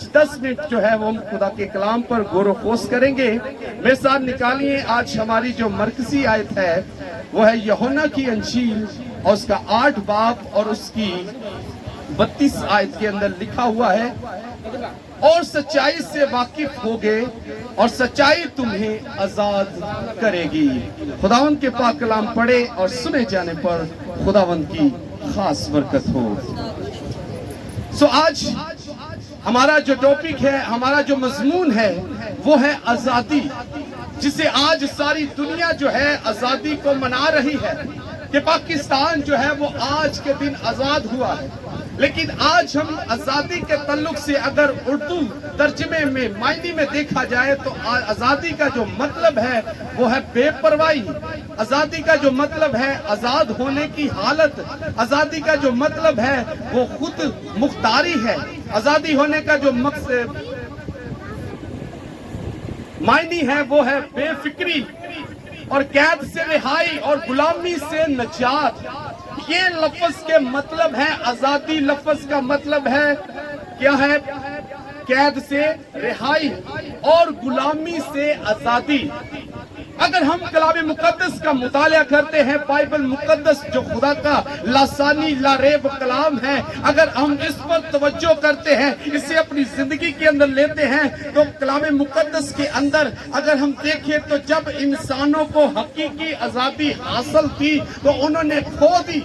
5-10 minute जो है वो हम खुदा के कलाम पर गौर व खोज करेंगे। मेरे साथ निकालिए, आज हमारी जो मरकजी आयत है वो है यूहन्ना की अंजील और उसका 8 बाब और उसकी 32 आयत के अंदर लिखा हुआ है, और सच्चाई से वाकिफ होगे और सच्चाई तुम्हें आजाद करेगी। खुदावंद के पाक कलाम पढ़े और सुने जाने पर खुदावंद की खास बरकत हो। आज हमारा जो टॉपिक है, हमारा जो मजमून है वो है आजादी, जिसे आज सारी दुनिया जो है आजादी को मना रही है कि पाकिस्तान जो है वो आज के दिन आजाद हुआ है। लेकिन आज हम आजादी के ताल्लुक से अगर उर्दू तर्जमे में मायने में देखा जाए तो आजादी का जो मतलब है वो है बेपरवाही। आजादी का जो मतलब है आजाद होने की हालत। आजादी का जो मतलब है वो खुद मुख्तारी है। आजादी होने का जो मकसद मायने है वो है बेफिक्री और कैद से रिहाई और गुलामी से नजात। ये लफ्ज के मतलब है, आजादी लफ्ज का मतलब है क्या है? कैद से रिहाई और गुलामी से आजादी। अगर हम कलाम मुकद्दस का मुताला करते हैं, बाइबल मुकद्दस जो खुदा का लासानी लारेब कलाम है, अगर हम इस पर तवज्जो करते हैं, इसे अपनी जिंदगी के अंदर लेते हैं, तो कलाम मुकद्दस के अंदर अगर हम देखें तो जब इंसानों को हकीकी आजादी हासिल थी तो उन्होंने खो दी।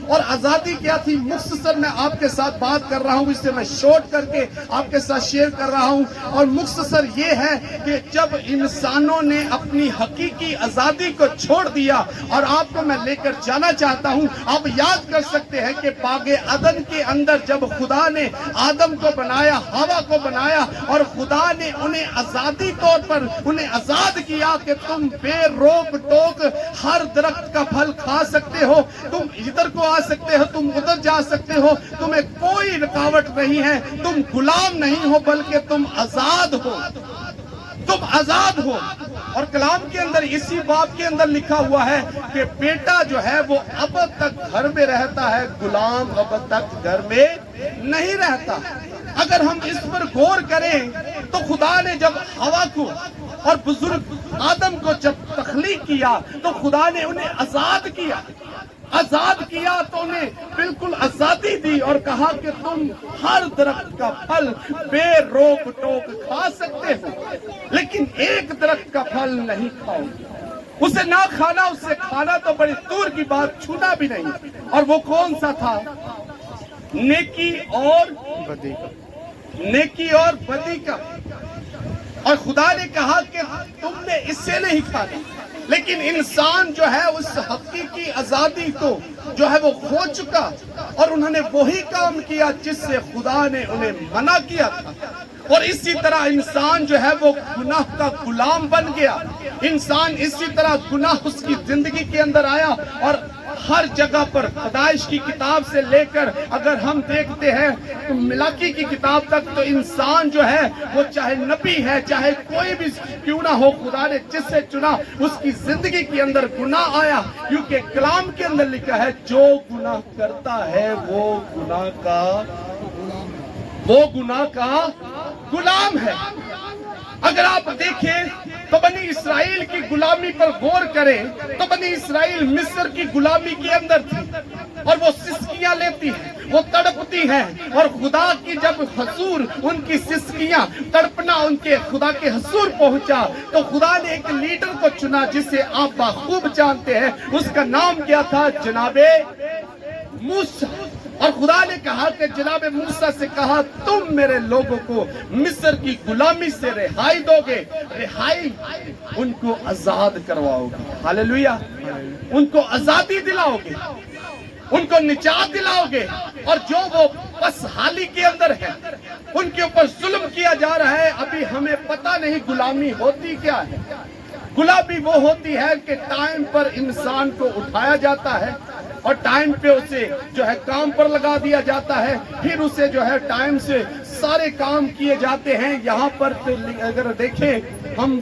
और आजादी क्या थी? मुख्तसर मैं आपके साथ बात कर रहा हूँ, इससे मैं शॉर्ट करके आपके साथ शेयर कर रहा हूँ। और मुख्तसर ये है कि जब इंसानों ने अपनी की आजादी को छोड़ दिया। और आपको मैं लेकर जाना चाहता हूं, आप याद कर सकते हैं कि बागे अदन के अंदर जब खुदा ने आदम को बनाया, हवा को बनाया, और खुदा ने उन्हें आजादी तौर पर उन्हें आजाद किया कि तुम बेरोक टोक हर दरख्त का फल खा सकते हो, तुम इधर को आ सकते हो, तुम उधर जा सकते हो, तुम्हें कोई रुकावट नहीं है, तुम गुलाम नहीं हो बल्कि तुम आजाद हो, तुम आजाद हो। और कलाम के अंदर इसी बाब के अंदर लिखा हुआ है कि बेटा जो है वो अब तक घर में रहता है, गुलाम अब तक घर में नहीं रहता। अगर हम इस पर गौर करें तो खुदा ने जब हवा को और बुजुर्ग आदम को जब तख्लीक किया तो खुदा ने उन्हें आजाद किया। आजाद किया तो उन्हें बिल्कुल आजादी दी और कहा कि तुम हर दरख्त का फल बेरोक टोक खा सकते हो, लेकिन एक दरख्त का फल नहीं खाओ। उसे ना खाना, उससे खाना तो बड़ी दूर की बात, छूना भी नहीं। और वो कौन सा था? नेकी और बदी का, नेकी और बदी का। और खुदा ने कहा कि तुमने इससे नहीं खाना। लेकिन इंसान जो है उस हकीकी आजादी को जो है वो खो चुका, और उन्होंने वही काम किया जिससे खुदा ने उन्हें मना किया था। और इसी तरह इंसान जो है वो गुनाह का गुलाम बन गया। इंसान इसी तरह गुनाह उसकी जिंदगी के अंदर आया, और हर जगह पर पैदाइश की किताब से लेकर अगर हम देखते हैं तो मिलाकी की किताब तक, तो इंसान जो है वो चाहे नबी है, चाहे कोई भी क्यों ना हो, खुदा ने जिससे चुना उसकी जिंदगी के अंदर गुनाह आया। क्योंकि कलाम के अंदर लिखा है जो गुनाह करता है वो गुनाह का गुलाम है। अगर आप देखें तो बनी इसराइल की गुलामी पर गौर करें तो बनी इसराइल मिस्र की गुलामी के अंदर थी, और वो सिसकियां लेती है, वो तड़पती है, और खुदा की जब हजूर उनकी सिसकियां तड़पना उनके खुदा के हजूर पहुंचा तो खुदा ने एक लीडर को चुना जिसे आप बाखूब जानते हैं। उसका नाम क्या था? जनाबे मूसा। और खुदा ने कहा कि जनाब मूसा से कहा तुम मेरे लोगों को मिस्र की गुलामी से रिहाई दोगे, रिहाई उनको आजाद करवाओगे। हालेलुया। उनको आजादी दिलाओगे, उनको निजात दिलाओगे। और जो वो बस हाली के अंदर है, उनके ऊपर जुल्म किया जा रहा है। अभी हमें पता नहीं गुलामी होती क्या है। गुलामी वो होती है कि टाइम पर इंसान को उठाया जाता है और टाइम पे उसे जो है काम पर लगा दिया जाता है, फिर उसे जो है टाइम से सारे काम किए जाते हैं। यहाँ पर तो अगर देखें हम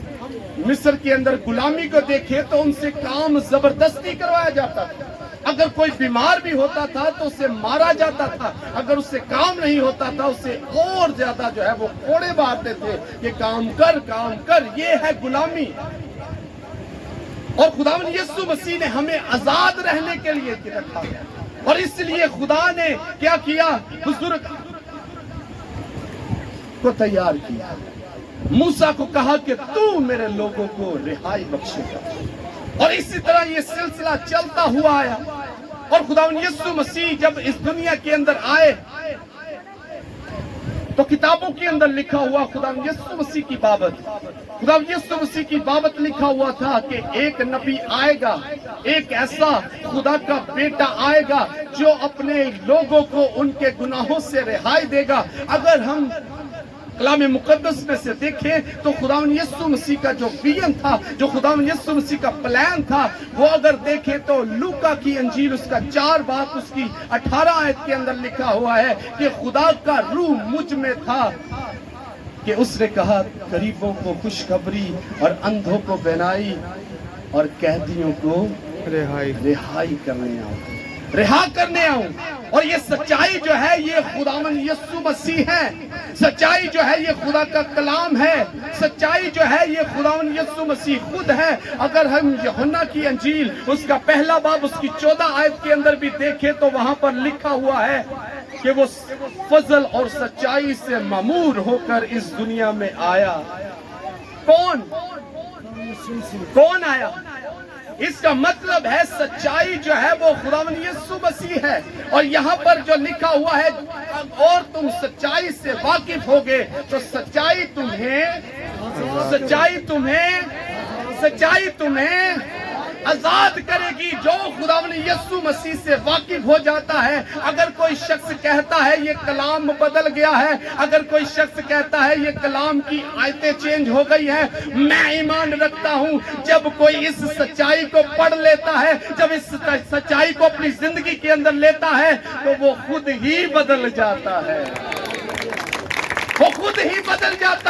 मिस्र के अंदर गुलामी को देखें तो उनसे काम जबरदस्ती करवाया जाता था। اگر کوئی بیمار بھی ہوتا تھا تو اسے مارا جاتا تھا، اگر اس سے کام نہیں ہوتا تھا اسے اور زیادہ جو ہے وہ کوڑے مارتے تھے کہ کام کر، یہ ہے غلامی۔ اور خداوند یسوع مسیح نے ہمیں آزاد رہنے کے لیے رکھا، اور اس لیے خدا نے کیا کیا؟ بزرگ کو تیار کیا، موسیٰ کو کہا کہ تو میرے لوگوں کو رہائی بخشے گا، اور اسی طرح یہ سلسلہ چلتا ہوا آیا۔ اور خداوند یسوع مسیح جب اس دنیا کے اندر آئے تو کتابوں کے اندر لکھا ہوا خداوند یسوع مسیح کی بابت لکھا ہوا تھا کہ ایک نبی آئے گا، ایک ایسا خدا کا بیٹا آئے گا جو اپنے لوگوں کو ان کے گناہوں سے رہائی دے گا۔ اگر ہم کلام مقدس میں سے دیکھیں تو خداوند یسوع مسیح کا جو ویژن تھا، جو خداوند یسوع مسیح کا پلان تھا، وہ اگر دیکھیں تو لوکا کی انجیل اس کا 4 باب اس کی 18 آیت کے اندر لکھا ہوا ہے کہ خدا کا روح مجھ میں تھا کہ اس نے کہا غریبوں کو خوشخبری اور اندھوں کو بینائی اور قیدیوں کو رہائی کرنے آؤں۔ اور یہ سچائی جو ہے یہ خداوند یسوع مسیح ہے، سچائی جو ہے یہ خدا کا کلام ہے، سچائی جو ہے یہ خداوند یسوع مسیح خود ہے۔ اگر ہم یوحنا کی انجیل اس کا 1 باب اس کی 14 آیت کے اندر بھی دیکھیں تو وہاں پر لکھا ہوا ہے کہ وہ فضل اور سچائی سے معمور ہو کر اس دنیا میں آیا۔ کون آیا؟ اس کا مطلب ہے سچائی جو ہے وہ خداوند یسوع مسیح ہے۔ اور یہاں پر جو لکھا ہوا ہے اور تم سچائی سے واقف ہوگے تو سچائی تمہیں آزاد کرے گی۔ جو خداوند یسوع مسیح سے واقف ہو جاتا ہے، اگر کوئی شخص کہتا ہے یہ کلام بدل گیا ہے، اگر کوئی شخص کہتا ہے یہ کلام کی آیتیں چینج ہو گئی ہیں، میں ایمان رکھتا ہوں جب کوئی اس سچائی کو پڑھ لیتا ہے، جب اس سچائی کو اپنی زندگی کے اندر لیتا ہے تو وہ خود ہی بدل جاتا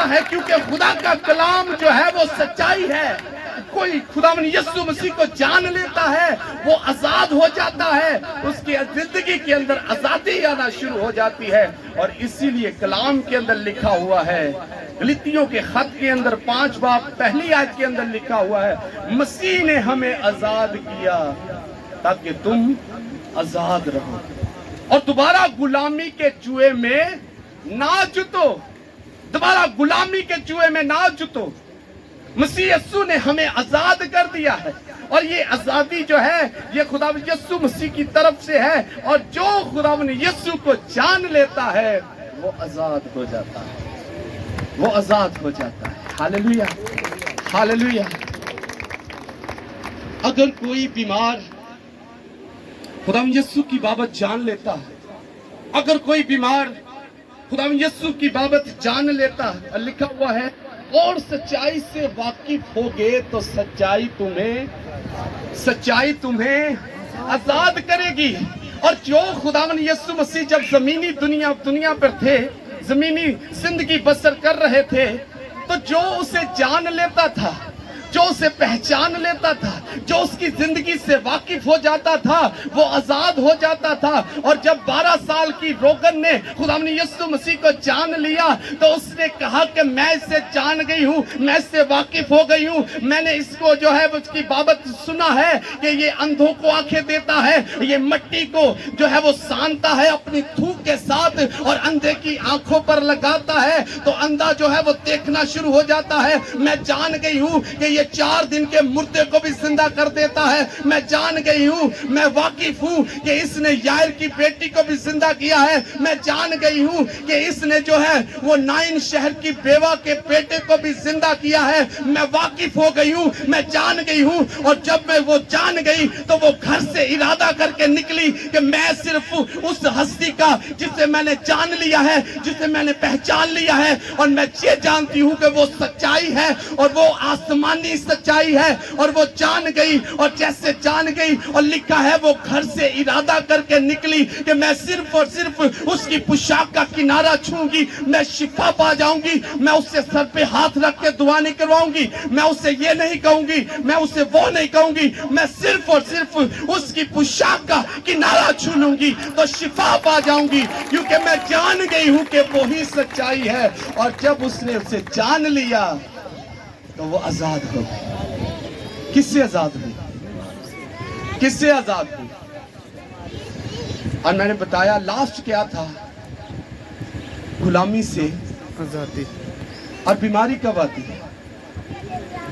ہے، کیونکہ خدا کا کلام جو ہے وہ سچائی ہے۔ کوئی خداوند یسوع مسیح کو جان لیتا ہے وہ آزاد ہو جاتا ہے، اس کی زندگی کے اندر آزادی آنا شروع ہو جاتی ہے۔ اور اسی لیے کلام کے اندر لکھا ہوا ہے، غلاطیوں کے خط کے اندر 5 باب 1 آیت کے اندر لکھا ہوا ہے، مسیح نے ہمیں آزاد کیا تاکہ تم آزاد رہو اور دوبارہ غلامی کے جوئے میں نہ جتو۔ مسیح یسوع نے ہمیں آزاد کر دیا ہے، اور یہ آزادی جو ہے یہ خداوند یسوع مسیح کی طرف سے ہے، اور جو خداوند یسوع کو جان لیتا ہے وہ آزاد ہو جاتا ہے۔ ہاللویہ۔ اگر کوئی بیمار خداوند یسوع کی بابت جان لیتا ہے، اگر کوئی بیمار خداوند یسوع کی بابت جان لیتا ہے، لکھا ہوا ہے اور سچائی سے واقف ہوگے تو سچائی تمہیں آزاد کرے گی۔ اور جو خداوند یسوع مسیح جب زمینی دنیا پر تھے، زمینی زندگی بسر کر رہے تھے، تو جو اسے جان لیتا تھا، جو اسے پہچان لیتا تھا، جو اس کی زندگی سے واقف ہو جاتا تھا، وہ آزاد ہو جاتا تھا۔ اور جب 12 سال کی روگن نے خداوند یسوع مسیح کو جان لیا تو اس نے کہا کہ میں اسے جان گئی ہوں، میں اس سے واقف ہو گئی ہوں، میں نے اس کو جو ہے اس کی بابت سنا ہے کہ یہ اندھوں کو آنکھیں دیتا ہے، یہ مٹی کو جو ہے وہ سانتا ہے اپنی تھوک کے ساتھ، اور اندھے کی آنکھوں پر لگاتا ہے تو اندھا جو ہے وہ دیکھنا شروع ہو جاتا ہے۔ میں جان گئی ہوں کہ یہ 4 دن کے مردے کو بھی زندہ کر دیتا ہے، میں جان گئی ہوں، میں واقف ہوں کہ اس نے یائر کی بیٹی کو بھی زندہ کیا ہے، میں جان گئی ہوں کہ اس نے جو ہے وہ نائن شہر کی بیوہ کے بیٹے کو بھی زندہ کیا ہے، میں واقف ہو گئی ہوں، میں جان گئی ہوں۔ اور جب میں وہ جان گئی تو وہ گھر سے ارادہ کر کے نکلی کہ میں صرف اس ہستی کا جسے میں نے جان لیا ہے، جسے میں نے پہچان لیا ہے، اور میں یہ جانتی ہوں کہ وہ سچائی ہے اور وہ آسمانی की सच्चाई है और वो जान गई, और जैसे जान गई और लिखा है वो घर से इरादा करके निकली कि मैं सिर्फ और सिर्फ उसकी पोशाक का किनारा छूंगी, मैं शिफा पा जाऊंगी, मैं उससे सर पे हाथ रख के दुआ नहीं करवाऊंगी, मैं उससे ये नहीं कहूंगी, मैं उससे वो नहीं कहूंगी, मैं सिर्फ और सिर्फ उसकी पोशाक का किनारा छू लूंगी तो शिफा पा जाऊंगी, क्योंकि मैं जान गई हूं कि वो ही सच्चाई है। और जब उसने उसे जान लिया तो वो आजाद हो गई। किससे आजाद हुई? किससे आजाद हुई? और मैंने बताया लास्ट क्या था, गुलामी से आजादी। और बीमारी कब आती है?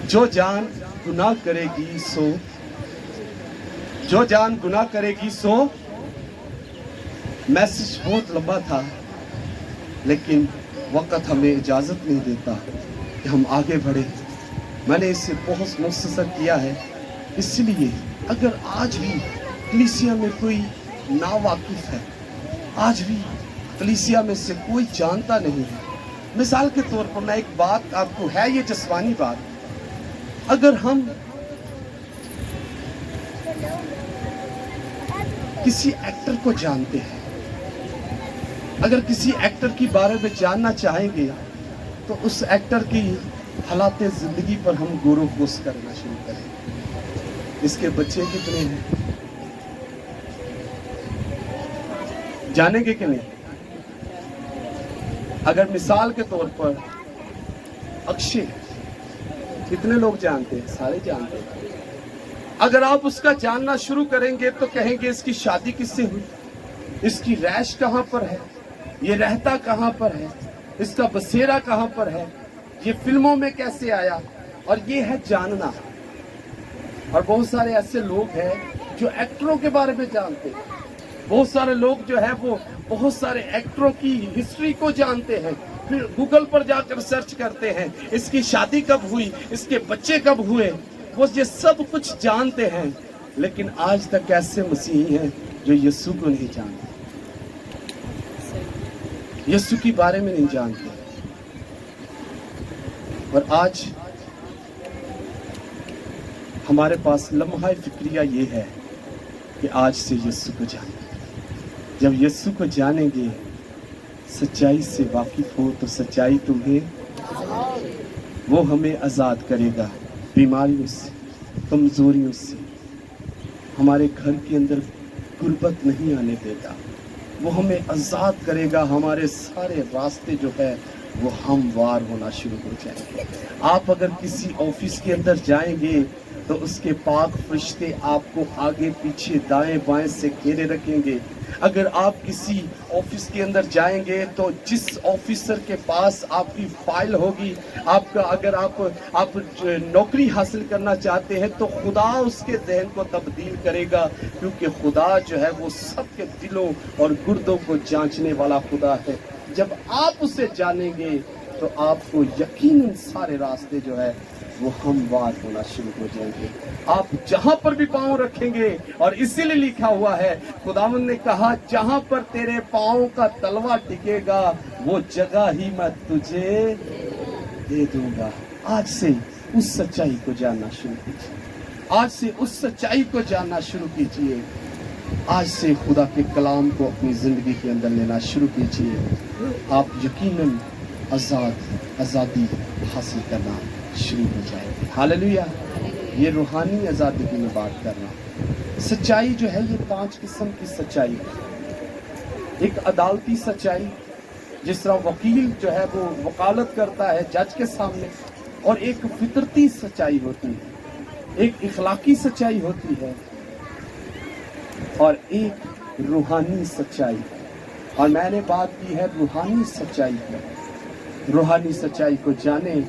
जो जान गुनाह करेगी सो, जो जान गुनाह करेगी सो। मैसेज बहुत लंबा था, लेकिन वक्त हमें इजाजत नहीं देता कि हम आगे बढ़े। मैंने इसे बहुत मुख्तसर किया है, इसलिए अगर आज भी कलीसिया में कोई नावाकिफ है, आज भी कलीसिया में से कोई जानता नहीं है, मिसाल के तौर पर मैं एक बात आपको, है ये जिस्मानी बात, अगर हम किसी एक्टर को जानते हैं, अगर किसी एक्टर के बारे में जानना चाहेंगे तो उस एक्टर की हालात जिंदगी पर हम गौर व फौज करना शुरू करें। इसके बच्चे कितने हैं जानेंगे कि नहीं? अगर मिसाल के तौर पर अक्षय, कितने लोग जानते हैं? सारे जानते हैं। अगर आप उसका जानना शुरू करेंगे तो कहेंगे इसकी शादी किससे हुई, इसकी रैश कहां पर है, ये रहता कहां पर है, इसका बसेरा कहां पर है, ये फिल्मों में कैसे आया, और ये है जानना। और बहुत सारे ऐसे लोग हैं जो एक्टरों के बारे में जानते हैं, बहुत सारे लोग जो है वो बहुत सारे एक्टरों की हिस्ट्री को जानते हैं, फिर गूगल पर जाकर सर्च करते हैं इसकी शादी कब हुई, इसके बच्चे कब हुए, वो ये सब कुछ जानते हैं। लेकिन आज तक ऐसे मसीही हैं जो यीशु को नहीं जानते, यीशु के बारे में नहीं जानते। और आज हमारे पास लम्हा फिक्रिया ये है कि आज से यीशु को जानें। जब यीशु को जानेंगे, सच्चाई से वाकिफ हो, तो सच्चाई तुम्हें, वो हमें आज़ाद करेगा बीमारियों से, कमजोरियों से। हमारे घर के अंदर गुर्बत नहीं आने देगा, वो हमें आज़ाद करेगा। हमारे सारे रास्ते जो है वो हमवार होना शुरू हो जाएंगे। आप अगर किसी ऑफिस के अंदर जाएंगे तो उसके पाक फरिश्ते आपको आगे पीछे दाएं बाएं से घेरे रखेंगे। अगर आप किसी ऑफिस के अंदर जाएंगे तो जिस ऑफिसर के पास आपकी फाइल होगी, आपका अगर आप नौकरी हासिल करना चाहते हैं तो खुदा उसके जहन को तब्दील करेगा, क्योंकि खुदा जो है वो सबके दिलों और गुर्दों को जांचने वाला खुदा है। जब आप उसे जानेंगे तो आपको यकीनन सारे रास्ते जो है वो हमवार होना शुरू हो जाएंगे। आप जहां पर भी पांव रखेंगे, और इसीलिए लिखा हुआ है, खुदावंद ने कहा जहां पर तेरे पांव का तलवा टिकेगा वो जगह ही मैं तुझे दे दूंगा। आज से उस सच्चाई को जानना शुरू कीजिए, आज से उस सच्चाई को जानना शुरू कीजिए, आज से खुदा के कलाम को अपनी जिंदगी के अंदर लेना शुरू कीजिए। आप यकीनन आज़ादी हासिल करना शुरू हो जाएगी। हालेलुया। ये रूहानी आज़ादी की मैं बात कर रहा हूँ। सच्चाई जो है ये 5 किस्म की सच्चाई है। एक अदालती सच्चाई, जिस तरह वकील जो है वो वकालत करता है जज के सामने, और एक फितरती सच्चाई होती है, एक इखलाकी सच्चाई होती है, और एक रूहानी सच्चाई। और मैंने बात की है रूहानी सच्चाई की। रूहानी सच्चाई को जाने,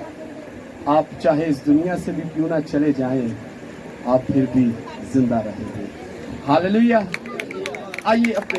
आप चाहे इस दुनिया से भी क्यों ना चले जाएं, आप फिर भी जिंदा रहेंगे। हालेलुया। आइए अपने